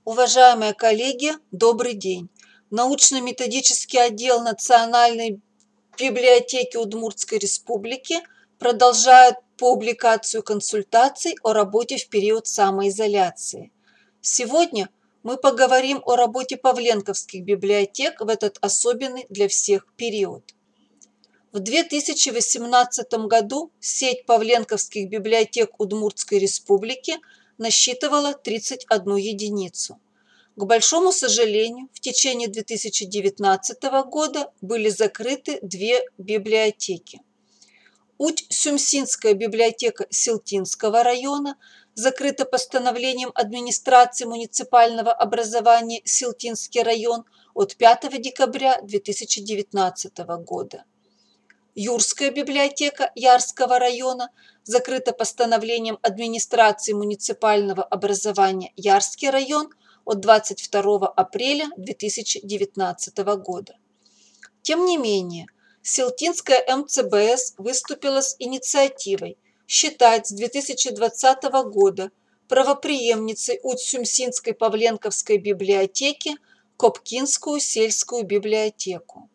Уважаемые коллеги, добрый день! Научно-методический отдел Национальной библиотеки Удмуртской Республики продолжает публикацию консультаций о работе в период самоизоляции. Сегодня мы поговорим о работе павленковских библиотек в этот особенный для всех период. В 2018 году сеть павленковских библиотек Удмуртской Республики насчитывала 31 единицу. К большому сожалению, в течение 2019 года были закрыты две библиотеки. Уть-Сюмсинская библиотека Силтинского района закрыта постановлением администрации муниципального образования Силтинский район от 5 декабря 2019 года. Юрская библиотека Ярского района закрыта постановлением администрации муниципального образования Ярский район от 22 апреля 2019 года. Тем не менее, Силтинская МЦБС выступила с инициативой считать с 2020 года правопреемницей Уть-Сюмсинской Павленковской библиотеки Копкинскую сельскую библиотеку,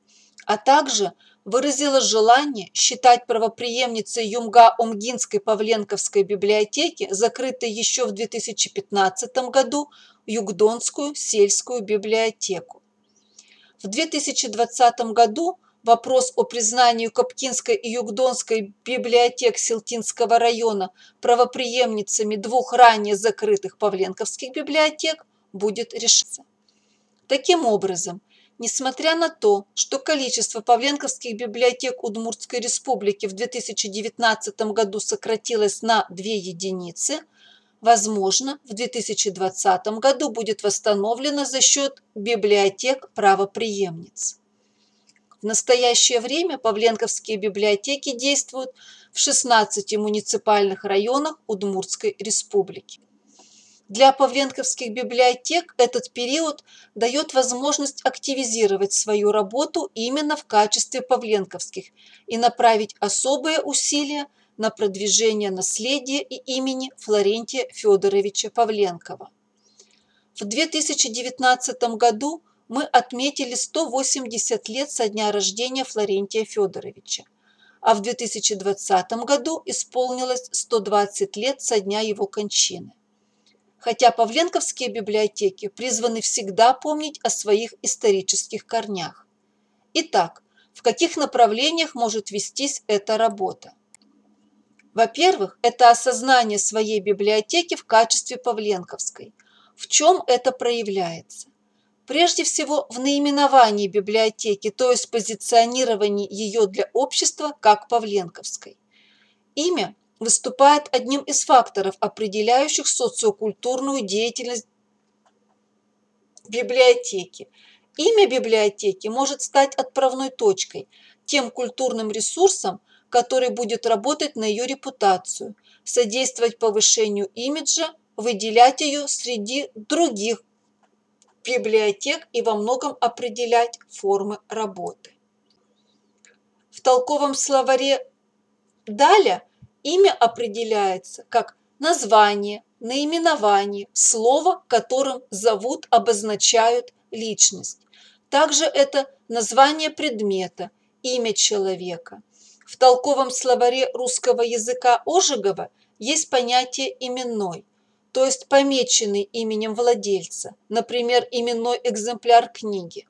а также выразила желание считать правопреемницей Юмга-Омгинской Павленковской библиотеки, закрытой еще в 2015 году, Югдонскую сельскую библиотеку. В 2020 году вопрос о признании Копкинской и Югдонской библиотек Силтинского района правопреемницами двух ранее закрытых павленковских библиотек будет решаться. Таким образом, несмотря на то, что количество павленковских библиотек Удмуртской Республики в 2019 году сократилось на 2 единицы, возможно, в 2020 году будет восстановлено за счет библиотек правопреемниц. В настоящее время павленковские библиотеки действуют в 16 муниципальных районах Удмуртской Республики. Для павленковских библиотек этот период дает возможность активизировать свою работу именно в качестве павленковских и направить особые усилия на продвижение наследия и имени Флорентия Федоровича Павленкова. В 2019 году мы отметили 180 лет со дня рождения Флорентия Федоровича, а в 2020 году исполнилось 120 лет со дня его кончины. Хотя павленковские библиотеки призваны всегда помнить о своих исторических корнях. Итак, в каких направлениях может вестись эта работа? Во-первых, это осознание своей библиотеки в качестве павленковской. В чем это проявляется? Прежде всего, в наименовании библиотеки, то есть позиционировании ее для общества как павленковской. Имя выступает одним из факторов, определяющих социокультурную деятельность библиотеки. Имя библиотеки может стать отправной точкой, тем культурным ресурсом, который будет работать на ее репутацию, содействовать повышению имиджа, выделять ее среди других библиотек и во многом определять формы работы. В толковом словаре Даля имя определяется как название, наименование, слово, которым зовут, обозначают личность. Также это название предмета, имя человека. В толковом словаре русского языка Ожегова есть понятие именной, то есть помеченный именем владельца, например, именной экземпляр книги,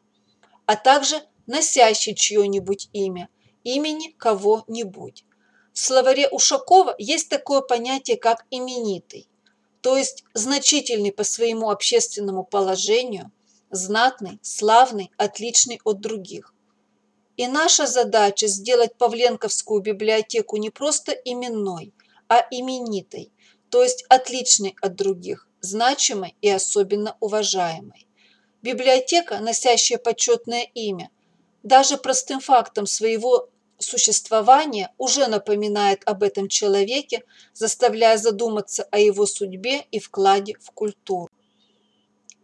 а также носящий чье-нибудь имя, имени кого-нибудь. В словаре Ушакова есть такое понятие, как именитый, то есть значительный по своему общественному положению, знатный, славный, отличный от других. И наша задача сделать павленковскую библиотеку не просто именной, а именитой, то есть отличной от других, значимой и особенно уважаемой. Библиотека, носящая почетное имя, даже простым фактом своего существования уже напоминает об этом человеке, заставляя задуматься о его судьбе и вкладе в культуру.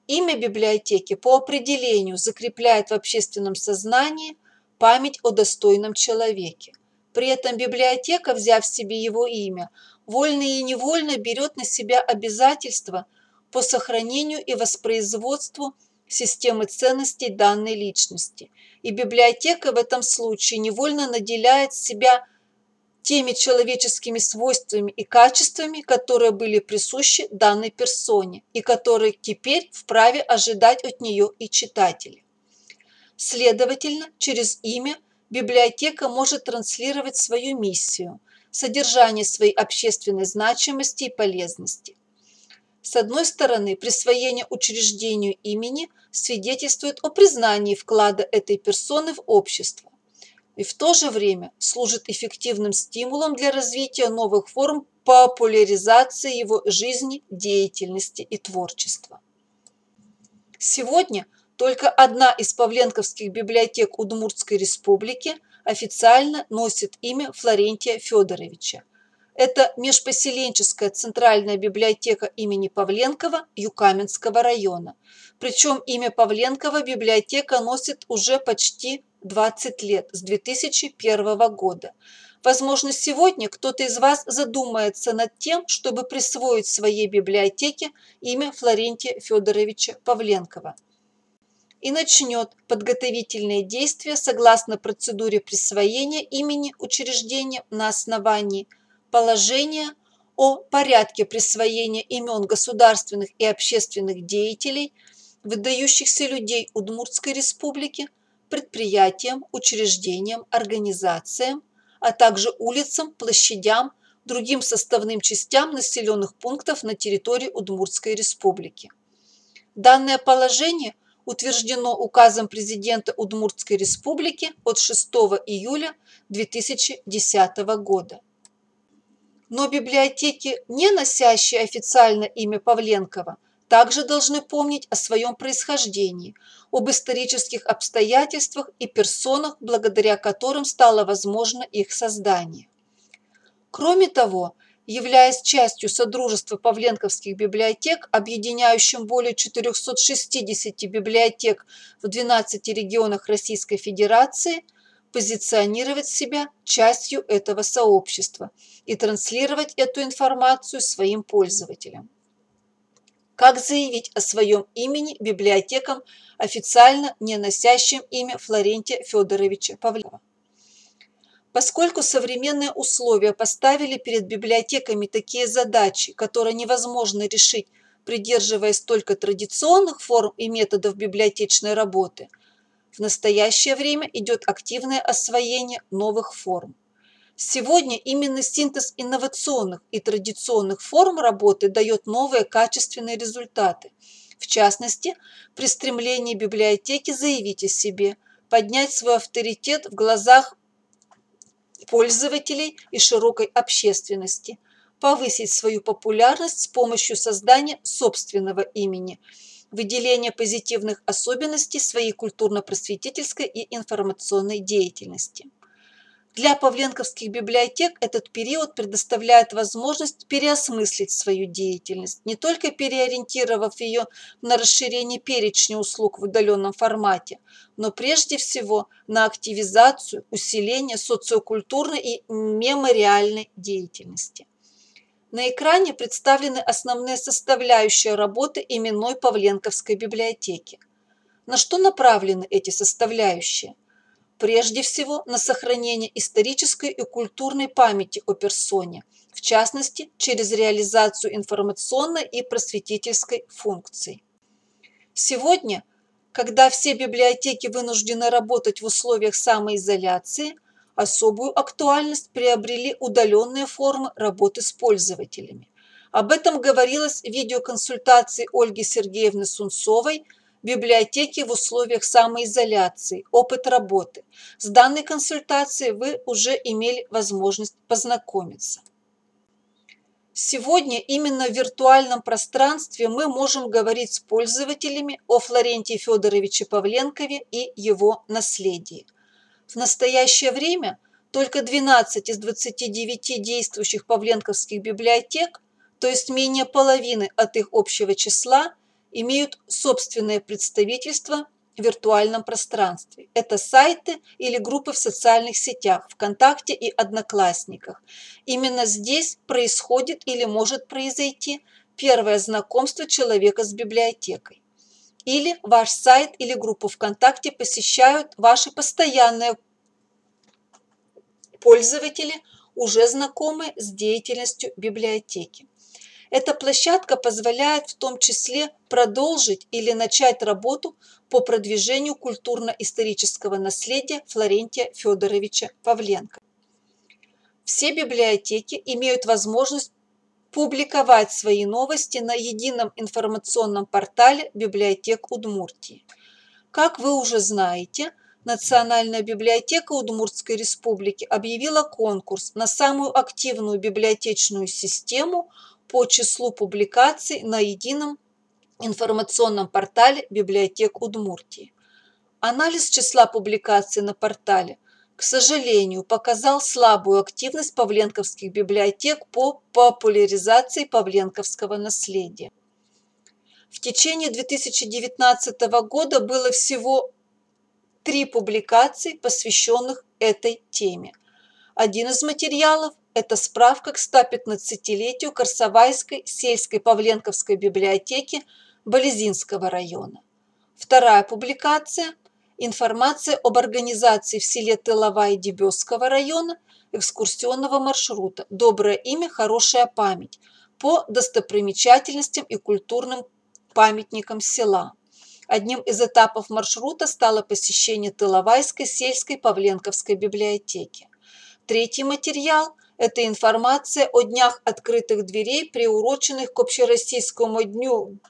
Имя библиотеки по определению закрепляет в общественном сознании память о достойном человеке. При этом библиотека, взяв себе его имя, вольно и невольно берет на себя обязательство по сохранению и воспроизводству системы ценностей данной личности. И библиотека в этом случае невольно наделяет себя теми человеческими свойствами и качествами, которые были присущи данной персоне и которые теперь вправе ожидать от нее и читатели. Следовательно, через имя библиотека может транслировать свою миссию, содержание своей общественной значимости и полезности. С одной стороны, присвоение учреждению имени свидетельствует о признании вклада этой персоны в общество и в то же время служит эффективным стимулом для развития новых форм популяризации его жизни, деятельности и творчества. Сегодня только одна из павленковских библиотек Удмуртской республики официально носит имя Флорентия Федоровича. Это межпоселенческая центральная библиотека имени Павленкова Юкаменского района. Причем имя Павленкова библиотека носит уже почти 20 лет, с 2001 года. Возможно, сегодня кто-то из вас задумается над тем, чтобы присвоить своей библиотеке имя Флорентия Федоровича Павленкова и начнет подготовительные действия согласно процедуре присвоения имени учреждения на основании положения о порядке присвоения имен государственных и общественных деятелей, выдающихся людей Удмуртской республики, предприятиям, учреждениям, организациям, а также улицам, площадям, другим составным частям населенных пунктов на территории Удмуртской республики. Данное положение утверждено указом президента Удмуртской республики от 6 июля 2010 года. Но библиотеки, не носящие официально имя Павленкова, также должны помнить о своем происхождении, об исторических обстоятельствах и персонах, благодаря которым стало возможно их создание. Кроме того, являясь частью Содружества Павленковских библиотек, объединяющим более 460 библиотек в 12 регионах Российской Федерации, позиционировать себя частью этого сообщества и транслировать эту информацию своим пользователям. Как заявить о своем имени библиотекам, официально не носящим имя Флорентия Федоровича Павленкова? Поскольку современные условия поставили перед библиотеками такие задачи, которые невозможно решить, придерживаясь только традиционных форм и методов библиотечной работы, в настоящее время идет активное освоение новых форм. Сегодня именно синтез инновационных и традиционных форм работы дает новые качественные результаты. В частности, при стремлении библиотеки заявить о себе, поднять свой авторитет в глазах пользователей и широкой общественности, повысить свою популярность с помощью создания собственного имени, выделения позитивных особенностей своей культурно-просветительской и информационной деятельности. Для павленковских библиотек этот период предоставляет возможность переосмыслить свою деятельность, не только переориентировав ее на расширение перечня услуг в удаленном формате, но прежде всего на активизацию, усиление социокультурной и мемориальной деятельности. На экране представлены основные составляющие работы именной Павленковской библиотеки. На что направлены эти составляющие? Прежде всего, на сохранение исторической и культурной памяти о персоне, в частности, через реализацию информационной и просветительской функций. Сегодня, когда все библиотеки вынуждены работать в условиях самоизоляции, особую актуальность приобрели удаленные формы работы с пользователями. Об этом говорилось в видеоконсультации Ольги Сергеевны Сунцовой «Библиотеки в условиях самоизоляции. Опыт работы». С данной консультацией вы уже имели возможность познакомиться. Сегодня именно в виртуальном пространстве мы можем говорить с пользователями о Флорентии Федоровиче Павленкове и его наследии. В настоящее время только 12 из 29 действующих павленковских библиотек, то есть менее половины от их общего числа, имеют собственное представительство в виртуальном пространстве. Это сайты или группы в социальных сетях, ВКонтакте и Одноклассниках. Именно здесь происходит или может произойти первое знакомство человека с библиотекой. Или ваш сайт или группу ВКонтакте посещают ваши постоянные пользователи, уже знакомые с деятельностью библиотеки. Эта площадка позволяет в том числе продолжить или начать работу по продвижению культурно-исторического наследия Флорентия Федоровича Павленко. Все библиотеки имеют возможность публиковать свои новости на едином информационном портале библиотек Удмуртии. Как вы уже знаете, Национальная библиотека Удмуртской республики объявила конкурс на самую активную библиотечную систему по числу публикаций на едином информационном портале библиотек Удмуртии. Анализ числа публикаций на портале, к сожалению, показал слабую активность павленковских библиотек по популяризации павленковского наследия. В течение 2019 года было всего 3 публикации, посвященных этой теме. Один из материалов – это справка к 115-летию Карсавайской сельской павленковской библиотеки Болезинского района. Вторая публикация – информация об организации в селе Тыловая Дебесского района экскурсионного маршрута «Доброе имя, хорошая память» по достопримечательностям и культурным памятникам села. Одним из этапов маршрута стало посещение Тыловайской сельской павленковской библиотеки. Третий материал – это информация о днях открытых дверей, приуроченных к Общероссийскому дню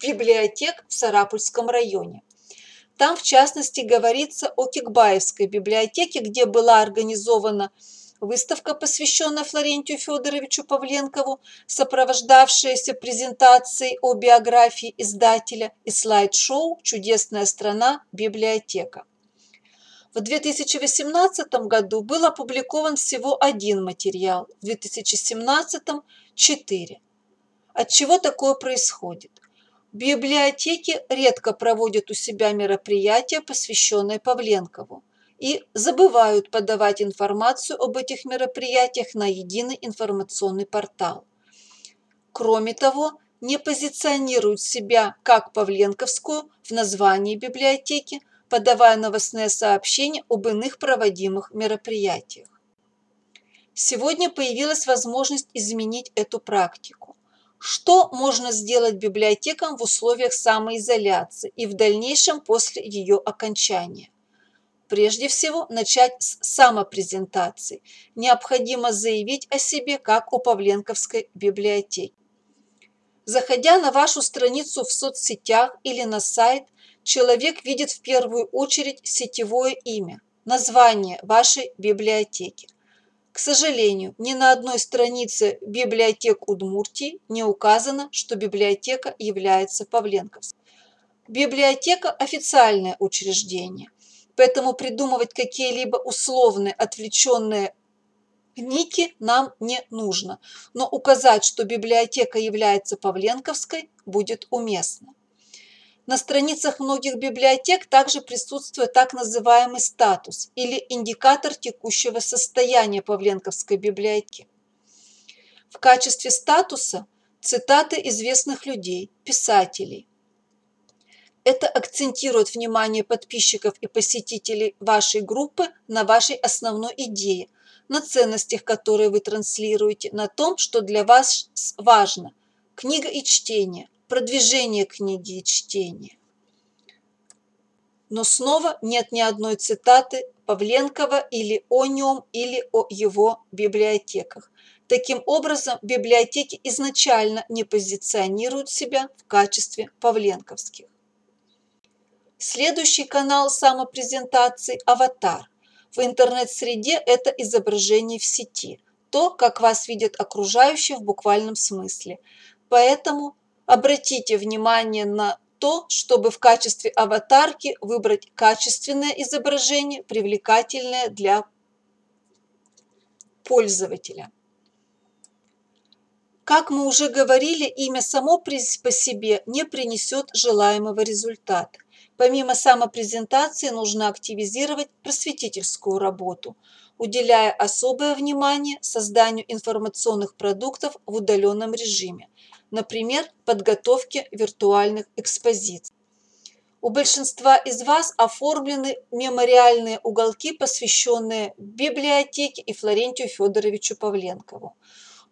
библиотек в Сарапульском районе. Там, в частности, говорится о Кикбаевской библиотеке, где была организована выставка, посвященная Флорентию Федоровичу Павленкову, сопровождавшаяся презентацией о биографии издателя и слайд-шоу «Чудесная страна. Библиотека». В 2018 году был опубликован всего 1 материал, в 2017 – 4. Отчего такое происходит? Библиотеки редко проводят у себя мероприятия, посвященные Павленкову, и забывают подавать информацию об этих мероприятиях на единый информационный портал. Кроме того, не позиционируют себя как павленковскую в названии библиотеки, подавая новостные сообщения об иных проводимых мероприятиях. Сегодня появилась возможность изменить эту практику. Что можно сделать библиотекам в условиях самоизоляции и в дальнейшем после ее окончания? Прежде всего, начать с самопрезентации. Необходимо заявить о себе, как о Павленковской библиотеке. Заходя на вашу страницу в соцсетях или на сайт, человек видит в первую очередь сетевое имя, название вашей библиотеки. К сожалению, ни на одной странице библиотек Удмуртии не указано, что библиотека является Павленковской. Библиотека – официальное учреждение. Поэтому придумывать какие-либо условные, отвлеченные ники нам не нужно. Но указать, что библиотека является Павленковской, будет уместно. На страницах многих библиотек также присутствует так называемый статус или индикатор текущего состояния Павленковской библиотеки. В качестве статуса цитаты известных людей, писателей. Это акцентирует внимание подписчиков и посетителей вашей группы на вашей основной идее, на ценностях, которые вы транслируете, на том, что для вас важно – книга и чтение, продвижение книги и чтения. Но снова нет ни одной цитаты Павленкова или о нем, или о его библиотеках. Таким образом, библиотеки изначально не позиционируют себя в качестве павленковских. Следующий канал самопрезентации – аватар. В интернет-среде это изображение в сети, то, как вас видят окружающие в буквальном смысле. Поэтому обратите внимание на то, чтобы в качестве аватарки выбрать качественное изображение, привлекательное для пользователя. Как мы уже говорили, имя само по себе не принесет желаемого результата. Помимо самопрезентации нужно активизировать просветительскую работу. уделяя особое внимание созданию информационных продуктов в удаленном режиме, например, подготовке виртуальных экспозиций. У большинства из вас оформлены мемориальные уголки, посвященные библиотеке и Флорентию Федоровичу Павленкову.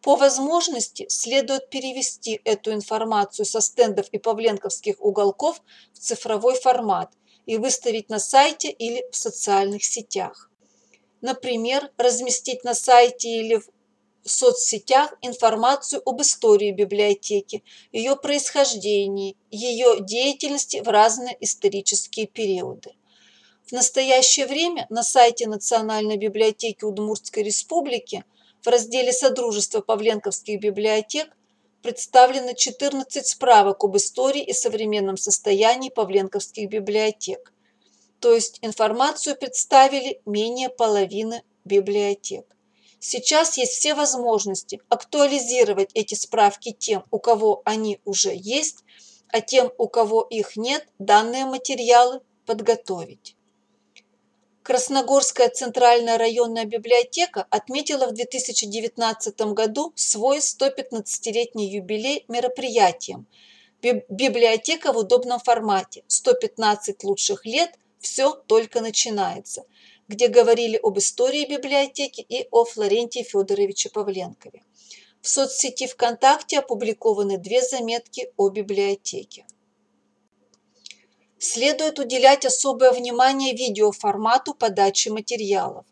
По возможности следует перевести эту информацию со стендов и павленковских уголков в цифровой формат и выставить на сайте или в социальных сетях. Например, разместить на сайте или в соцсетях информацию об истории библиотеки, ее происхождении, ее деятельности в разные исторические периоды. В настоящее время на сайте Национальной библиотеки Удмуртской Республики в разделе «Содружество павленковских библиотек» представлено 14 справок об истории и современном состоянии павленковских библиотек. То есть информацию представили менее половины библиотек. Сейчас есть все возможности актуализировать эти справки тем, у кого они уже есть, а тем, у кого их нет, данные материалы подготовить. Красногорская центральная районная библиотека отметила в 2019 году свой 115-летний юбилей мероприятием «Библиотека в удобном формате. 115 лучших лет. Все только начинается», где говорили об истории библиотеки и о Флорентии Федоровиче Павленкове. В соцсети ВКонтакте опубликованы 2 заметки о библиотеке. Следует уделять особое внимание видеоформату подачи материалов.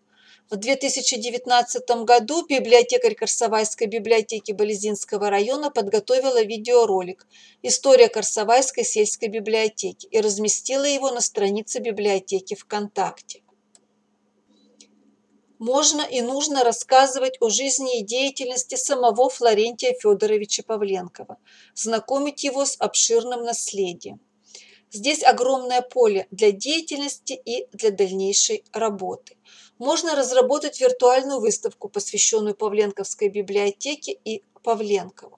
В 2019 году библиотекарь Карсавайской библиотеки Болезинского района подготовила видеоролик «История Карсавайской сельской библиотеки» и разместила его на странице библиотеки ВКонтакте. Можно и нужно рассказывать о жизни и деятельности самого Флорентия Федоровича Павленкова, знакомить его с обширным наследием. Здесь огромное поле для деятельности и для дальнейшей работы. Можно разработать виртуальную выставку, посвященную Павленковской библиотеке и Павленкову.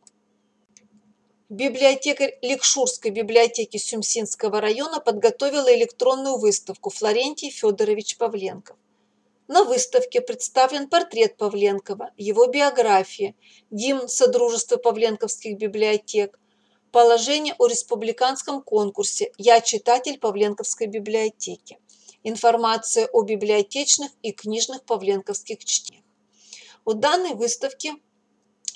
Библиотекарь Ликшурской библиотеки Сюмсинского района подготовила электронную выставку «Флорентий Федорович Павленков». На выставке представлен портрет Павленкова, его биография, гимн Содружества Павленковских библиотек, положение о республиканском конкурсе «Я читатель Павленковской библиотеки», информация о библиотечных и книжных павленковских чтениях. У данной выставки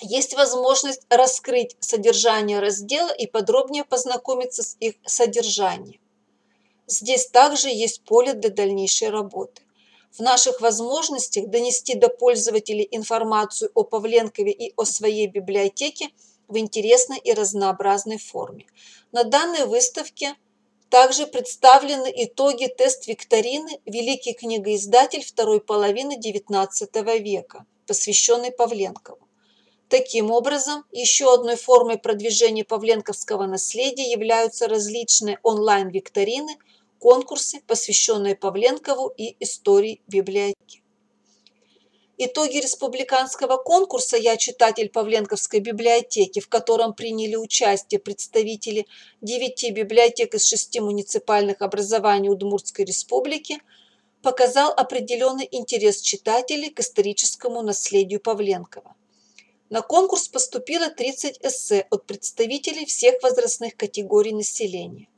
есть возможность раскрыть содержание раздела и подробнее познакомиться с их содержанием. Здесь также есть поле для дальнейшей работы. В наших возможностях донести до пользователей информацию о Павленкове и о своей библиотеке в интересной и разнообразной форме. На данной выставке также представлены итоги тест-викторины «Великий книгоиздатель второй половины XIX века», посвященный Павленкову. Таким образом, еще одной формой продвижения павленковского наследия являются различные онлайн-викторины, конкурсы, посвященные Павленкову и истории библиотеки. Итоги республиканского конкурса «Я читатель Павленковской библиотеки», в котором приняли участие представители 9 библиотек из 6 муниципальных образований Удмуртской республики, показал определенный интерес читателей к историческому наследию Павленкова. На конкурс поступило 30 эссе от представителей всех возрастных категорий населения.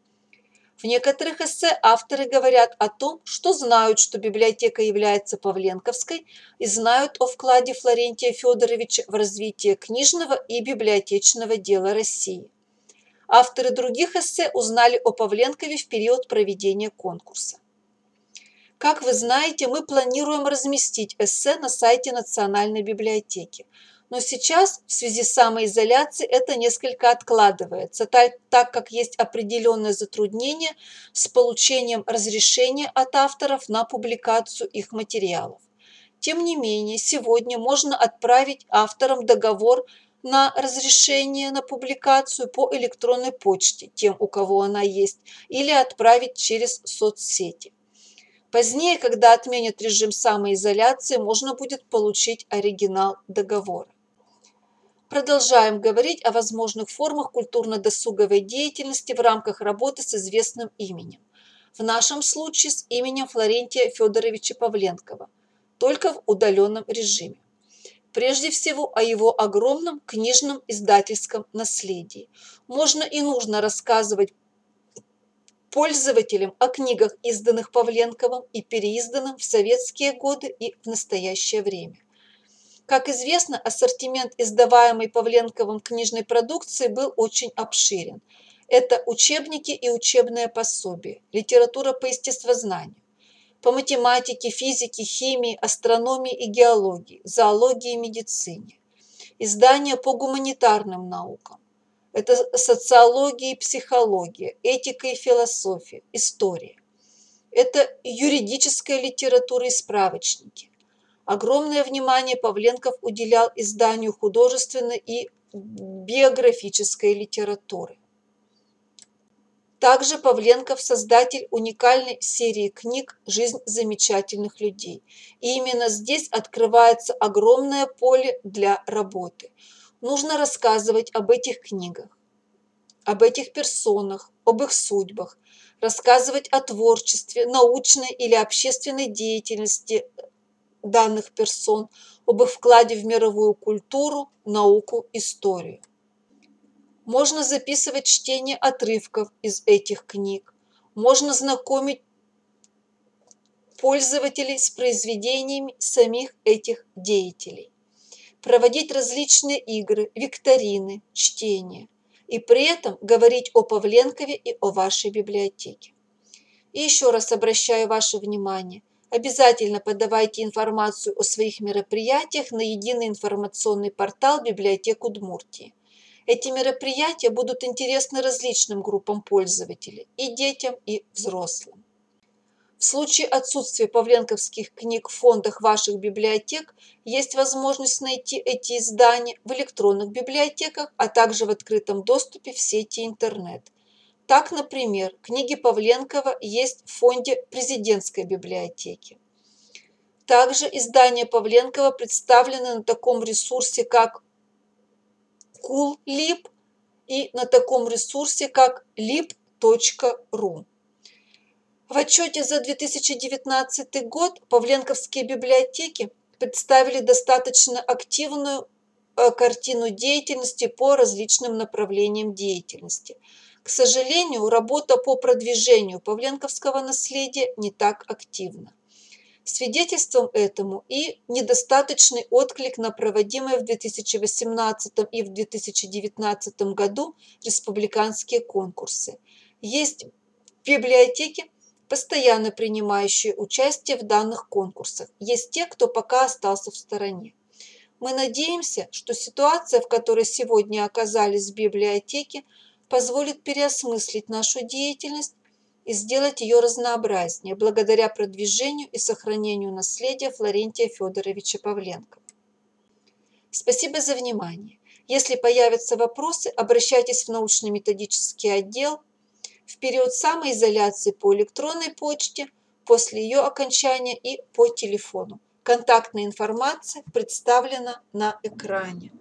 В некоторых эссе авторы говорят о том, что знают, что библиотека является павленковской, и знают о вкладе Флорентия Федоровича в развитие книжного и библиотечного дела России. Авторы других эссе узнали о Павленкове в период проведения конкурса. Как вы знаете, мы планируем разместить эссе на сайте Национальной библиотеки. Но сейчас, в связи с самоизоляцией, это несколько откладывается, так как есть определенные затруднения с получением разрешения от авторов на публикацию их материалов. Тем не менее, сегодня можно отправить авторам договор на разрешение на публикацию по электронной почте, тем, у кого она есть, или отправить через соцсети. Позднее, когда отменят режим самоизоляции, можно будет получить оригинал договора. Продолжаем говорить о возможных формах культурно-досуговой деятельности в рамках работы с известным именем. В нашем случае с именем Флорентия Федоровича Павленкова, только в удаленном режиме. Прежде всего о его огромном книжном издательском наследии. Можно и нужно рассказывать пользователям о книгах, изданных Павленковым и переизданных в советские годы и в настоящее время. Как известно, ассортимент издаваемой Павленковым книжной продукции был очень обширен. Это учебники и учебные пособия, литература по естествознанию, по математике, физике, химии, астрономии и геологии, зоологии и медицине, издания по гуманитарным наукам. Это социология и психология, этика и философия, история. Это юридическая литература и справочники. Огромное внимание Павленков уделял изданию художественной и биографической литературы. Также Павленков – создатель уникальной серии книг «Жизнь замечательных людей». И именно здесь открывается огромное поле для работы. Нужно рассказывать об этих книгах, об этих персонах, об их судьбах, рассказывать о творчестве, научной или общественной деятельности данных персон, об их вкладе в мировую культуру, науку, историю. Можно записывать чтение отрывков из этих книг, можно знакомить пользователей с произведениями самих этих деятелей, проводить различные игры, викторины, чтения и при этом говорить о Павленкове и о вашей библиотеке. И еще раз обращаю ваше внимание, обязательно подавайте информацию о своих мероприятиях на единый информационный портал библиотек Удмуртии. Эти мероприятия будут интересны различным группам пользователей, и детям, и взрослым. В случае отсутствия павленковских книг в фондах ваших библиотек есть возможность найти эти издания в электронных библиотеках, а также в открытом доступе в сети интернет. Так, например, книги Павленкова есть в фонде президентской библиотеки. Также издания Павленкова представлены на таком ресурсе, как Cool.lib и на таком ресурсе, как lib.ru. В отчете за 2019 год павленковские библиотеки представили достаточно активную картину деятельности по различным направлениям деятельности. К сожалению, работа по продвижению павленковского наследия не так активна. Свидетельством этому и недостаточный отклик на проводимые в 2018 и в 2019 году республиканские конкурсы. Есть библиотеки, постоянно принимающие участие в данных конкурсах. Есть те, кто пока остался в стороне. Мы надеемся, что ситуация, в которой сегодня оказались библиотеки, позволит переосмыслить нашу деятельность и сделать ее разнообразнее, благодаря продвижению и сохранению наследия Флорентия Федоровича Павленкова. Спасибо за внимание. Если появятся вопросы, обращайтесь в научно-методический отдел в период самоизоляции по электронной почте, после ее окончания и по телефону. Контактная информация представлена на экране.